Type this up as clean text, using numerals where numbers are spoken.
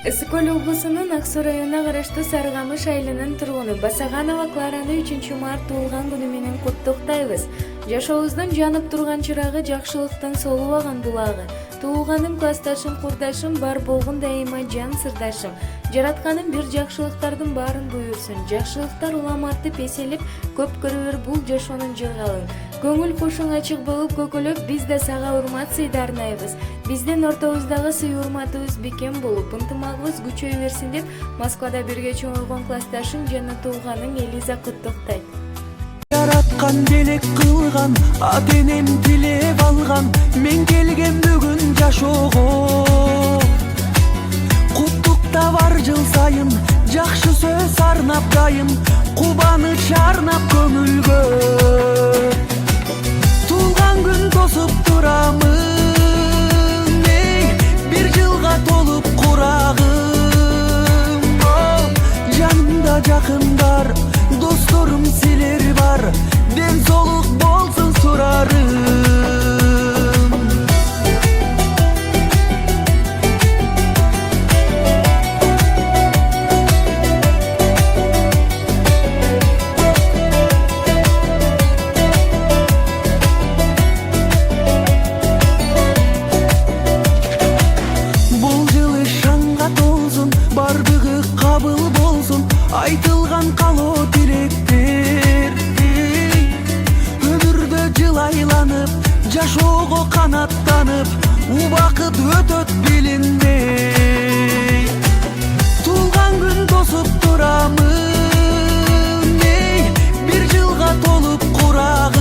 Ысык Көл облусунун Ак Суу районуна караштуу Сарыкамыш айылынын тургуну Басаганова Клараны 3 март туулган күнү менен куттуктайбыз. Жашообуздун жанып турган чырагы, жакшылыктын солубаган булагы. Туулганым, классташым, курдашым бар болгон дайыма жан сырдашым. Жаратканым бир жакшылыктардын баарын буйрсун. Жакшылыктар уламартып эселип, көп көрүбөр бул жашоонун жыргалын. Көңүл кушуң ачык болуп көкөлөп, биз да сага урмат сыйдарнайбыз. Биздин ортобуздагы сый урматыбыз бекем болуп, ынтымагыбыз күчөй берсин деп Москвада бирге чоңойгон классташым жана туулганым Элиза куттуктайт. Яраткан белек кылган, ата-энем тилеп алган, мен келген бүгүн жашоого. Куттукта бар жыл сайын, жакшы сөз арнап дайым, кубаныч арнап көңүлгө. Туулган күн тосуп турамын, бир жылга толуп курагым. Жанымда жакындар, досторум силер бар, ден соолук болсун сурарым. Бул жылы шаңга толсун, бардыгы кабыл болсун, айтылган калоо тилектер. Өмүрдө жылайланып, жашоого канаттанып, убакыт өтөт билинбей. Туулган күн тосуп турамын, бир жылга толуп курагым.